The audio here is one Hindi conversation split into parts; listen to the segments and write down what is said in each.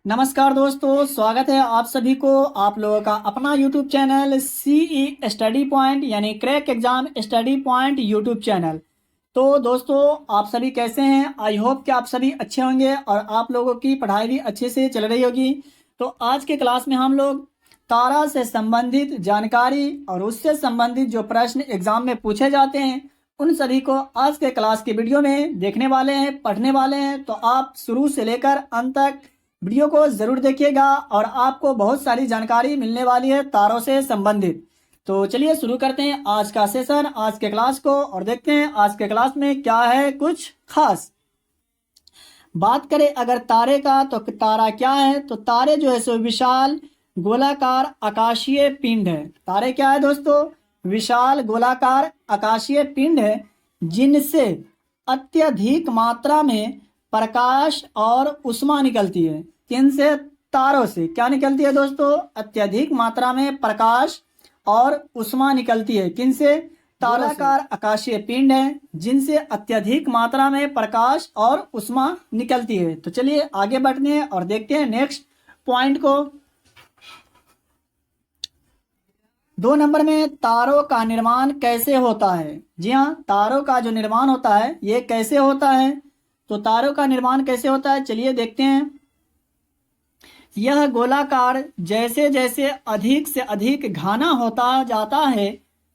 नमस्कार दोस्तों, स्वागत है आप सभी को आप लोगों का अपना YouTube channel CE study point यानी crack exam study point YouTube channel. तो दोस्तों, आप सभी कैसे हैं? आई होप कि आप सभी अच्छे होंगे और आप लोगों की पढ़ाई भी अच्छे से चल रही होगी। तो आज के क्लास में हम लोग तारा से संबंधित जानकारी और उससे संबंधित जो प्रश्न एग्जाम में पूछे जाते हैं उन सभी को आज के क्लास के वीडियो में देखने वाले हैं, पढ़ने वाले हैं। तो आप शुरू से लेकर अंत तक वीडियो को जरूर देखिएगा और आपको बहुत सारी जानकारी मिलने वाली है तारों से संबंधित। तो चलिए शुरू करते हैं आज का सेशन, आज के क्लास को, और देखते हैं आज के क्लास में क्या है कुछ खास। बात करें अगर तारे का, तो तारा क्या है? तो तारे जो है सो विशाल गोलाकार आकाशीय पिंड है। तारे क्या है दोस्तों? विशाल गोलाकार आकाशीय पिंड है जिनसे अत्यधिक मात्रा में प्रकाश और उष्मा निकलती है। किनसे? तारों से। क्या निकलती है दोस्तों? अत्यधिक मात्रा में प्रकाश और उष्मा निकलती है। किनसे? ताराकार आकाशीय पिंड है जिनसे अत्यधिक मात्रा में प्रकाश और उष्मा निकलती है। तो चलिए आगे बढ़ते हैं और देखते हैं नेक्स्ट पॉइंट को। 2 नंबर में तारों का निर्माण कैसे होता है? जी हाँ, तारों का जो निर्माण होता है ये कैसे होता है? तो तारों का निर्माण कैसे होता है, चलिए देखते हैं। यह गोलाकार जैसे जैसे अधिक से अधिक घना होता जाता है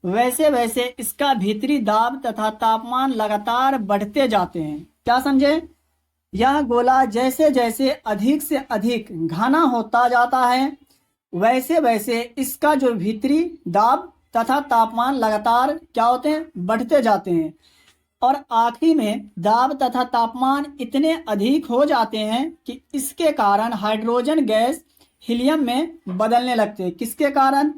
वैसे वैसे इसका भीतरी दाब तथा तापमान लगातार बढ़ते जाते हैं। क्या समझे? यह गोला जैसे जैसे अधिक से अधिक घना होता जाता है वैसे वैसे इसका जो भीतरी दाब तथा तापमान लगातार क्या होते हैं? बढ़ते जाते हैं। और आखिरी में दाब तथा तापमान इतने अधिक हो जाते हैं कि इसके कारण हाइड्रोजन गैस हीलियम में बदलने लगते हैं। किसके कारण?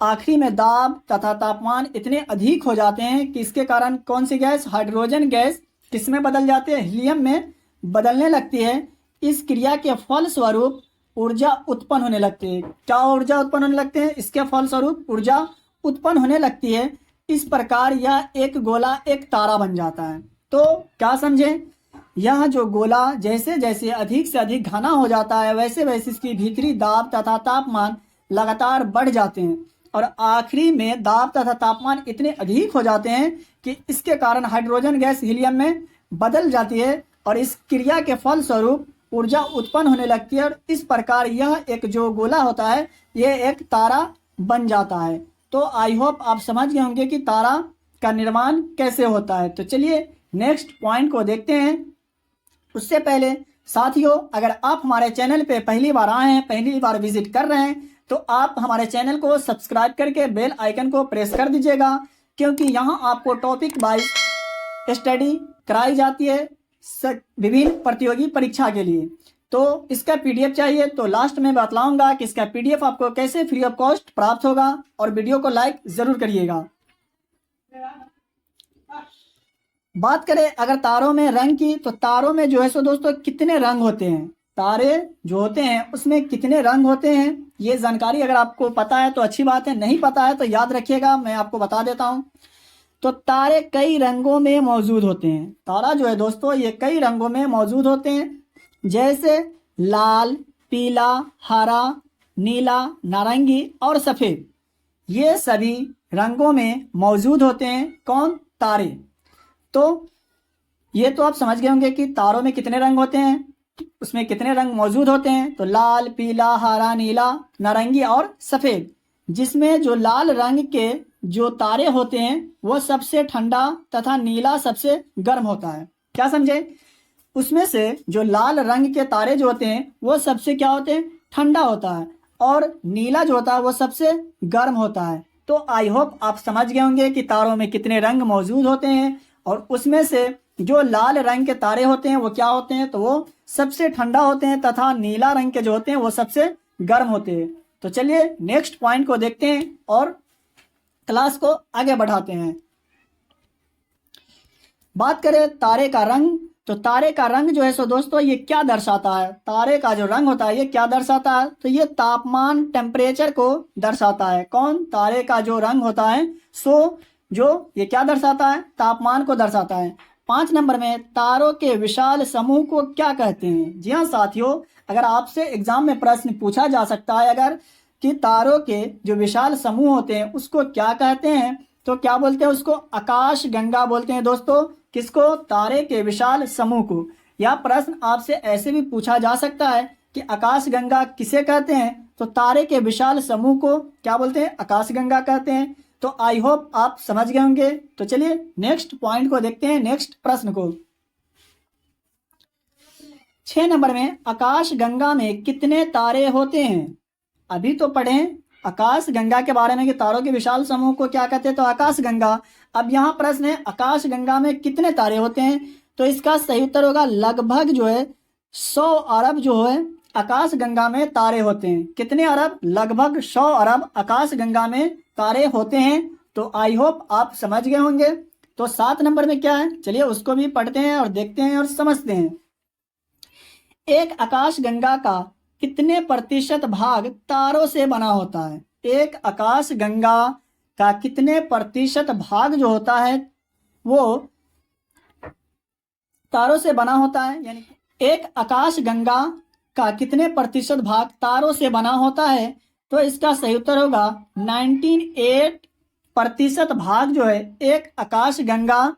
आखिरी में दाब तथा तापमान इतने अधिक हो जाते हैं कि इसके कारण कौन सी गैस? हाइड्रोजन गैस किस में बदल जाती है? हीलियम में बदलने लगती है। इस क्रिया के फलस्वरूप ऊर्जा उत्पन्न होने लगती है। क्या ऊर्जा उत्पन्न होने लगते हैं? इसके फलस्वरूप ऊर्जा उत्पन्न होने लगती है। इस प्रकार यह एक गोला एक तारा बन जाता है। तो क्या समझे? यह जो गोला जैसे जैसे अधिक से अधिक घना हो जाता है वैसे वैसे इसकी भीतरी दाब तथा तापमान लगातार बढ़ जाते हैं और आखिरी में दाब तथा तापमान इतने अधिक हो जाते हैं कि इसके कारण हाइड्रोजन गैस हीलियम में बदल जाती है और इस क्रिया के फलस्वरूप ऊर्जा उत्पन्न होने लगती है और इस प्रकार यह एक जो गोला होता है यह एक तारा बन जाता है। तो आई होप आप समझ गए होंगे कि तारा का निर्माण कैसे होता है। तो चलिए नेक्स्ट पॉइंट को देखते हैं। उससे पहले साथियों, अगर आप हमारे चैनल पे पहली बार आए हैं, पहली बार विजिट कर रहे हैं, तो आप हमारे चैनल को सब्सक्राइब करके बेल आइकन को प्रेस कर दीजिएगा, क्योंकि यहाँ आपको टॉपिक वाइज स्टडी कराई जाती है विभिन्न प्रतियोगी परीक्षा के लिए। तो इसका पीडीएफ चाहिए तो लास्ट में बतलाऊंगा कि इसका पीडीएफ आपको कैसे फ्री ऑफ कॉस्ट प्राप्त होगा, और वीडियो को लाइक जरूर करिएगा। बात करें अगर तारों में रंग की, तो तारों में जो है सो दोस्तों कितने रंग होते हैं? तारे जो होते हैं उसमें कितने रंग होते हैं, ये जानकारी अगर आपको पता है तो अच्छी बात है, नहीं पता है तो याद रखिएगा, मैं आपको बता देता हूं। तो तारे कई रंगों में मौजूद होते हैं। तारा जो है दोस्तों ये कई रंगों में मौजूद होते हैं, जैसे लाल, पीला, हरा, नीला, नारंगी और सफेद। ये सभी रंगों में मौजूद होते हैं। कौन? तारे। तो ये तो आप समझ गए होंगे कि तारों में कितने रंग होते हैं, उसमें कितने रंग मौजूद होते हैं। तो लाल, पीला, हरा, नीला, नारंगी और सफेद। जिसमें जो लाल रंग के जो तारे होते हैं वो सबसे ठंडा तथा नीला सबसे गर्म होता है। क्या समझे? उसमें से जो लाल रंग के तारे जो होते हैं वो सबसे क्या होते हैं? ठंडा होता है, और नीला जो होता है वो सबसे गर्म होता है। तो आई होप आप समझ गए होंगे कि तारों में कितने रंग मौजूद होते हैं, और उसमें से जो लाल रंग के तारे होते हैं वो क्या होते हैं? तो वो सबसे ठंडा होते हैं, तथा नीला रंग के जो होते हैं वो सबसे गर्म होते हैं। तो चलिए नेक्स्ट पॉइंट को देखते हैं और क्लास को आगे बढ़ाते हैं। बात करें तारे का रंग, तो तारे का रंग जो है सो दोस्तों ये क्या दर्शाता है? तारे का जो रंग होता है ये क्या दर्शाता है? तो ये तापमान, टेम्परेचर को दर्शाता है। कौन? तारे का जो रंग होता है सो जो ये क्या दर्शाता है? तापमान को दर्शाता है। 5 नंबर में तारों के विशाल समूह को क्या कहते हैं? जी हाँ साथियों, अगर आपसे एग्जाम में प्रश्न पूछा जा सकता है अगर कि तारों के जो विशाल समूह होते हैं उसको क्या कहते हैं, तो क्या बोलते हैं, उसको आकाश गंगा बोलते हैं दोस्तों। किसको? तारे के विशाल समूह को। यह प्रश्न आपसे ऐसे भी पूछा जा सकता है कि आकाश गंगा किसे कहते हैं, तो तारे के विशाल समूह को क्या बोलते हैं, आकाश गंगा कहते हैं। तो आई होप आप समझ गए होंगे। तो चलिए नेक्स्ट पॉइंट को देखते हैं, नेक्स्ट प्रश्न को। 6 नंबर में आकाश गंगा में कितने तारे होते हैं? अभी तो पढ़े आकाश गंगा के बारे में कि तारों के विशाल समूह को क्या कहते हैं, तो आकाश गंगा। अब यहाँ प्रश्न है आकाश गंगा में कितने तारे होते हैं, तो इसका सही उत्तर होगा लगभग जो है 100 अरब जो है आकाश गंगा में तारे होते हैं। कितने अरब? लगभग 100 अरब आकाश गंगा में तारे होते हैं। तो आई होप आप समझ गए होंगे। तो 7 नंबर में क्या है, चलिए उसको भी पढ़ते हैं और देखते हैं और समझते हैं। एक आकाश गंगा का कितने प्रतिशत भाग तारों से बना होता है? एक आकाश गंगा का कितने प्रतिशत भाग जो होता है वो तारों से बना होता है? यानी एक आकाश गंगा का कितने प्रतिशत भाग तारों से बना होता है, तो इसका सही उत्तर होगा 98% भाग जो है एक आकाश गंगा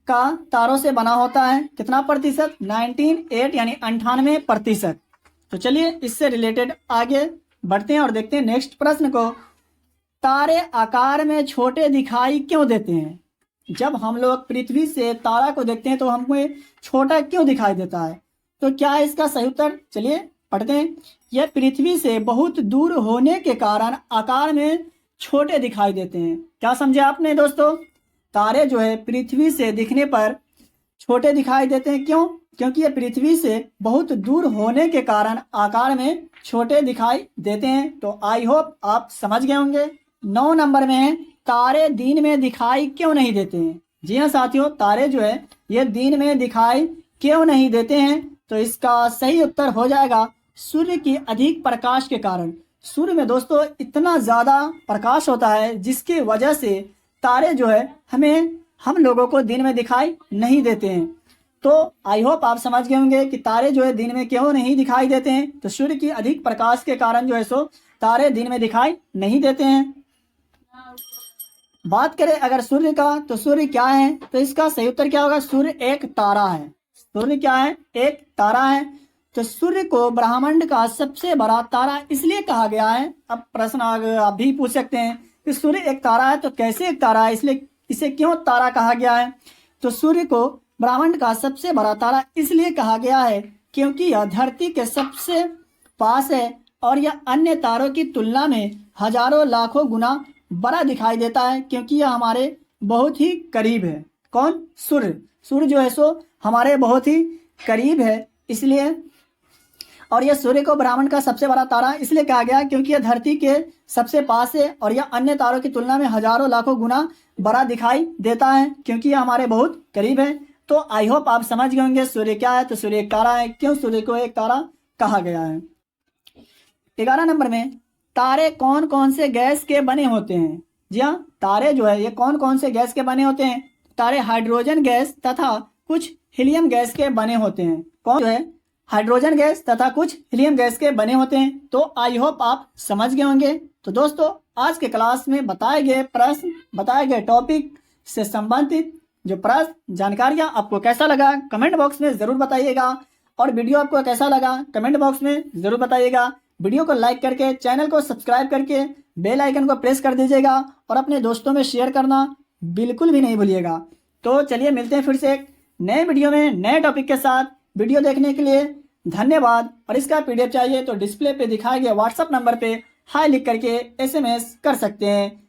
का तारों से बना होता है। कितना प्रतिशत? 98 यानी 98%। तो चलिए इससे रिलेटेड आगे बढ़ते हैं और देखते हैं नेक्स्ट प्रश्न को। तारे आकार में छोटे दिखाई क्यों देते हैं? जब हम लोग पृथ्वी से तारा को देखते हैं तो हमको छोटा क्यों दिखाई देता है, तो क्या है इसका सही उत्तर? चलिए पढ़ते हैं। यह पृथ्वी से बहुत दूर होने के कारण आकार में छोटे दिखाई देते हैं। क्या समझे आपने दोस्तों? तारे जो है पृथ्वी से दिखने पर छोटे दिखाई देते हैं। क्यों? क्योंकि ये पृथ्वी से बहुत दूर होने के कारण आकार में छोटे दिखाई देते हैं। तो आई होप आप समझ गए होंगे। 9 नंबर में है तारे दिन में दिखाई क्यों नहीं देते हैं? जी हाँ साथियों, तारे जो है ये दिन में दिखाई क्यों नहीं देते हैं, तो इसका सही उत्तर हो जाएगा सूर्य की अधिक प्रकाश के कारण। सूर्य में दोस्तों इतना ज़्यादा प्रकाश होता है जिसकी वजह से तारे जो है हम लोगों को दिन में दिखाई नहीं देते हैं। तो आई होप आप समझ गए होंगे कि तारे जो है दिन में क्यों नहीं दिखाई देते हैं, तो सूर्य की अधिक प्रकाश के कारण जो है सो तारे दिन में दिखाई नहीं देते हैं। बात करें अगर सूर्य का, तो सूर्य क्या है, तो इसका सही उत्तर क्या होगा? सूर्य एक तारा है। सूर्य क्या है? एक तारा है। तो सूर्य को ब्रह्मांड का सबसे बड़ा तारा इसलिए कहा गया है। अब प्रश्न आप भी पूछ सकते हैं कि सूर्य एक तारा है तो कैसे एक तारा है, इसलिए इसे क्यों तारा कहा गया है? तो सूर्य को ब्रह्मांड का सबसे बड़ा तारा इसलिए कहा गया है क्योंकि यह धरती के सबसे पास है और यह अन्य तारों की तुलना में हजारों लाखों गुना बड़ा दिखाई देता है, क्योंकि यह हमारे बहुत ही करीब है। कौन? सूर्य। सूर्य जो है सो हमारे बहुत ही करीब है, इसलिए। और यह सूर्य को ब्रह्मांड का सबसे बड़ा तारा इसलिए कहा गया क्योंकि यह धरती के सबसे पास है और यह अन्य तारों की तुलना में हजारों लाखों गुना बड़ा दिखाई देता है, क्योंकि यह हमारे बहुत करीब है। तो आई होप आप समझ गए होंगे सूर्य क्या है, तो सूर्य एक तारा है। क्यों सूर्य को एक तारा कहा गया है? 11 नंबर में तारे कौन कौन से गैस के बने होते हैं? जी हाँ, तारे जो है ये कौन कौन से गैस के बने होते हैं? तारे हाइड्रोजन गैस तथा कुछ हीलियम गैस के बने होते हैं। कौन जो है? हाइड्रोजन गैस तथा कुछ हीलियम गैस के बने होते हैं। तो आई होप आप समझ गए होंगे। तो दोस्तों आज के क्लास में बताए गए प्रश्न, बताए गए टॉपिक से संबंधित जो प्रश्न जानकारियां आपको कैसा लगा कमेंट बॉक्स में ज़रूर बताइएगा, और वीडियो आपको कैसा लगा कमेंट बॉक्स में ज़रूर बताइएगा। वीडियो को लाइक करके चैनल को सब्सक्राइब करके बेल आइकन को प्रेस कर दीजिएगा और अपने दोस्तों में शेयर करना बिल्कुल भी नहीं भूलिएगा। तो चलिए मिलते हैं फिर से एक नए वीडियो में नए टॉपिक के साथ। वीडियो देखने के लिए धन्यवाद। और इसका पीडीएफ चाहिए तो डिस्प्ले पे दिखाए गए व्हाट्सएप नंबर पे हाई लिख करके SMS कर सकते हैं।